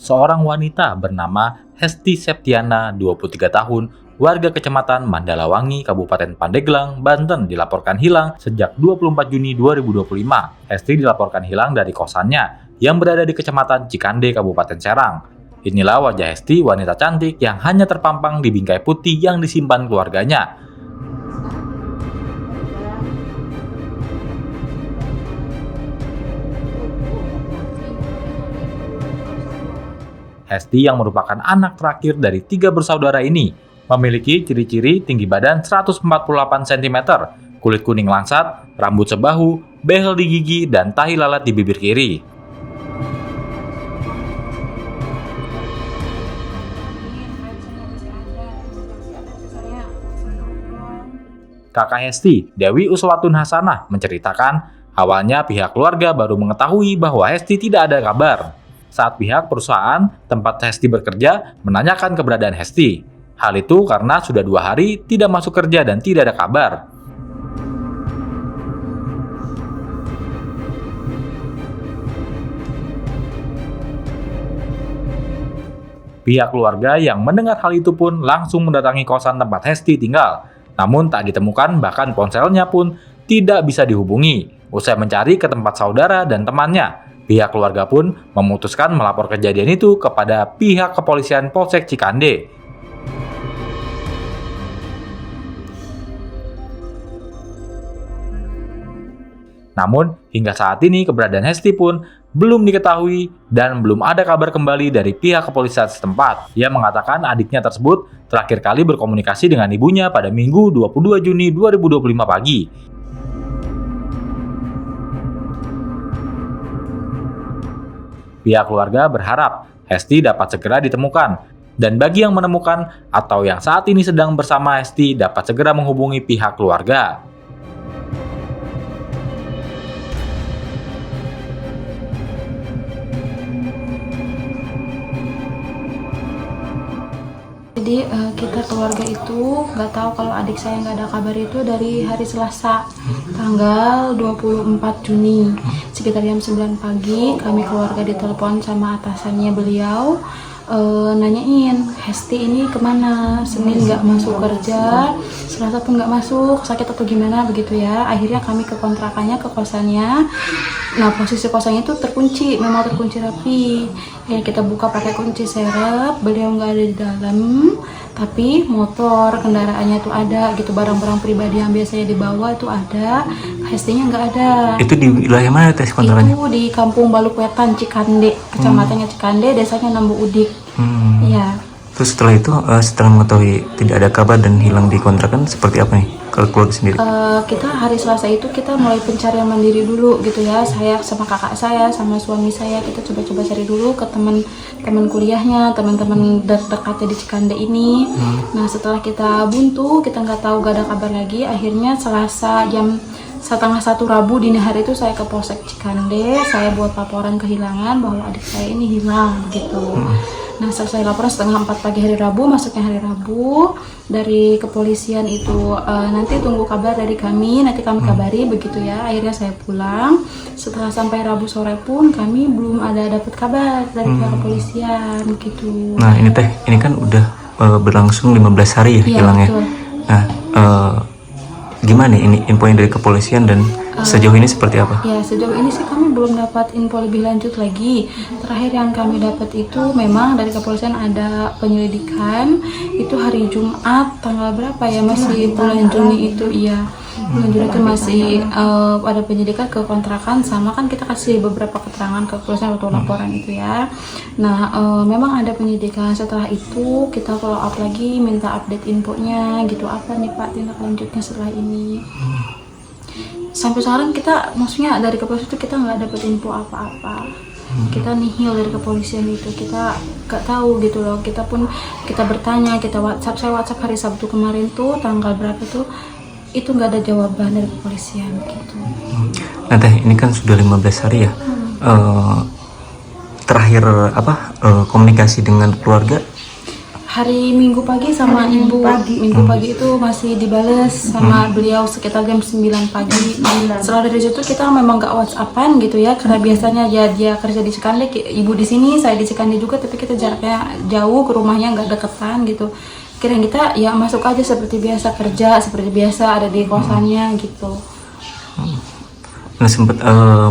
seorang wanita bernama Hesti Septiana, 23 tahun, warga Kecamatan Mandalawangi, Kabupaten Pandeglang, Banten dilaporkan hilang sejak 24 Juni 2025. Hesti dilaporkan hilang dari kosannya yang berada di Kecamatan Cikande, Kabupaten Serang. Inilah wajah Hesti, wanita cantik yang hanya terpampang di bingkai putih yang disimpan keluarganya. Hesti yang merupakan anak terakhir dari 3 bersaudara ini memiliki ciri-ciri tinggi badan 148 cm, kulit kuning langsat, rambut sebahu, behel di gigi, dan tahi lalat di bibir kiri. Kakak Hesti, Dewi Uswatun Hasanah, menceritakan awalnya pihak keluarga baru mengetahui bahwa Hesti tidak ada kabar saat pihak perusahaan tempat Hesti bekerja menanyakan keberadaan Hesti. Hal itu karena sudah 2 hari tidak masuk kerja dan tidak ada kabar. Pihak keluarga yang mendengar hal itu pun langsung mendatangi kosan tempat Hesti tinggal. Namun tak ditemukan, bahkan ponselnya pun tidak bisa dihubungi. Usai mencari ke tempat saudara dan temannya, pihak keluarga pun memutuskan melapor kejadian itu kepada pihak kepolisian Polsek Cikande. Namun, hingga saat ini keberadaan Hesti pun belum diketahui dan belum ada kabar kembali dari pihak kepolisian setempat. Ia mengatakan adiknya tersebut terakhir kali berkomunikasi dengan ibunya pada Minggu 22 Juni 2025 pagi. Pihak keluarga berharap Hesti dapat segera ditemukan, dan bagi yang menemukan atau yang saat ini sedang bersama Hesti dapat segera menghubungi pihak keluarga. Jadi kita keluarga itu nggak tahu kalau adik saya nggak ada kabar itu dari hari Selasa tanggal 24 Juni sekitar jam 9 pagi kami keluarga ditelepon sama atasannya beliau, nanyain Hesti ini kemana, Senin nggak masuk kerja, Selasa pun nggak masuk, sakit atau gimana begitu ya. Akhirnya kami ke kontrakannya, ke kosannya. Nah posisi kosannya itu terkunci, memang terkunci rapi. Ya kita buka pakai kunci serep, beliau nggak ada di dalam, tapi motor kendaraannya tuh ada gitu, barang-barang pribadi yang biasanya dibawa itu ada, Hestinya nggak ada. Itu di wilayah mana tes kontrakannya? Itu di Kampung Balukwetan, Cikande, kecamatannya Cikande, desanya Nambu Udik. Iya. Terus setelah itu, setelah mengetahui tidak ada kabar dan hilang di kontrakan, seperti apa nih kalau keluarga sendiri? Kita hari Selasa itu kita mulai pencarian mandiri dulu gitu ya. Saya sama kakak saya sama suami saya kita coba-coba cari dulu ke teman kuliahnya, teman-teman dekatnya di Cikande ini. Nah setelah kita buntu, kita nggak tahu gak ada kabar lagi. Akhirnya Selasa jam 12:30 Rabu dini hari itu saya ke Polsek Cikande. Saya buat laporan kehilangan bahwa adik saya ini hilang begitu. Nah selesai laporan 3:30 pagi hari Rabu, masuknya hari Rabu dari kepolisian itu nanti tunggu kabar dari kami, nanti kami kabari begitu ya. Akhirnya saya pulang. Setelah sampai Rabu sore pun kami belum ada dapat kabar dari pihak kepolisian begitu. Nah ini kan udah berlangsung 15 hari ya hilangnya. Betul. Nah gimana ini info yang dari kepolisian dan sejauh ini seperti apa? Ya sejauh ini sih kami belum dapat info lebih lanjut lagi. Terakhir yang kami dapat itu memang dari kepolisian ada penyelidikan itu hari Jumat tanggal berapa ya, masih bulan Juni itu iya. Bulan Juni itu masih ada penyelidikan ke kontrakan, sama kan kita kasih beberapa keterangan ke kepolisian waktu laporan itu ya. Nah memang ada penyelidikan. Setelah itu kita follow up lagi, minta update infonya gitu, apa nih Pak tindak lanjutnya setelah ini. Sampai sekarang kita maksudnya dari kepolisian itu kita nggak dapat info apa-apa. Kita nihil dari kepolisian itu, kita nggak tahu gitu loh. Kita bertanya, kita saya WhatsApp hari Sabtu kemarin tuh tanggal berapa tuh, itu nggak ada jawaban dari kepolisian gitu. Nah Teh, ini kan sudah 15 hari ya. Terakhir komunikasi dengan keluarga Hari Minggu pagi sama Ibu. Minggu pagi itu masih dibales sama beliau sekitar jam 9 pagi. Setelah dari situ kita memang nggak WhatsAppan gitu ya, karena biasanya ya dia kerja di Cikande, Ibu di sini, saya di Cikande juga, tapi kita jaraknya jauh, ke rumahnya nggak deketan gitu. Kira kita ya masuk aja seperti biasa, kerja seperti biasa, ada di kosannya gitu. Nah sempat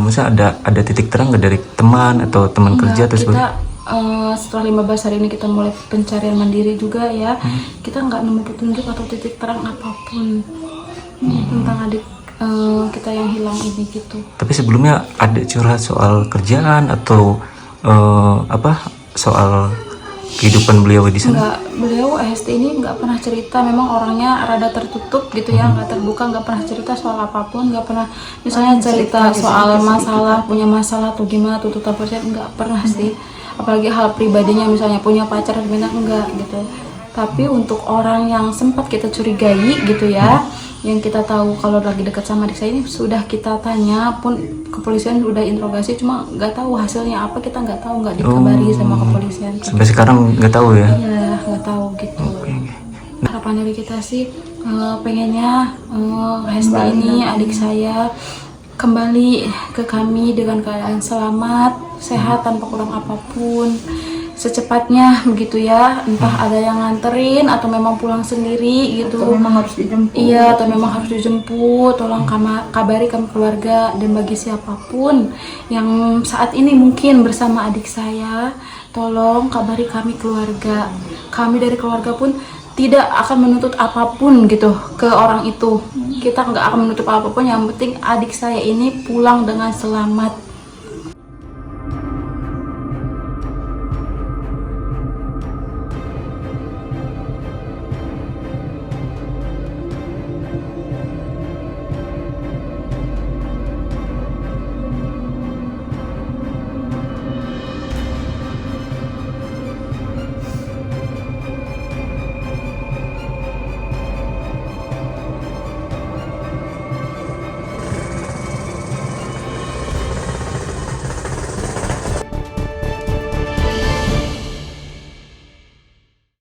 masa ada titik terang nggak dari teman atau teman kerja atau Kita sebagainya? setelah 15 hari ini kita mulai pencarian mandiri juga ya, kita nggak nemu petunjuk atau titik terang apapun tentang adik kita yang hilang ini gitu. Tapi sebelumnya ada curhat soal kerjaan atau soal kehidupan beliau di sana? Nggak, beliau HST ini nggak pernah cerita, memang orangnya rada tertutup gitu ya, nggak terbuka, nggak pernah cerita soal apapun, nggak pernah misalnya cerita soal masalah, punya masalah atau gimana, tuntutan persen, nggak pernah sih. Apalagi hal pribadinya misalnya punya pacar gimana, enggak gitu. Tapi untuk orang yang sempat kita curigai gitu ya, yang kita tahu kalau lagi dekat sama adik saya ini, sudah kita tanya pun kepolisian udah interogasi, cuma nggak tahu hasilnya apa, kita nggak tahu, nggak dikabari sama kepolisian. Sampai sekarang nggak tahu ya? Iya, nggak tahu gitu. Harapan dari kita sih pengennya Hesti ini adik saya kembali ke kami dengan keadaan selamat, sehat, tanpa kurang apapun, secepatnya begitu ya. Entah ada yang nganterin atau memang pulang sendiri gitu. Atau memang harus dijemput. Iya, atau memang harus dijemput. Tolong kabari kami keluarga, dan bagi siapapun yang saat ini mungkin bersama adik saya, tolong kabari kami keluarga. Kami dari keluarga pun tidak akan menuntut apapun gitu ke orang itu. Kita nggak akan menuntut apapun, yang penting adik saya ini pulang dengan selamat.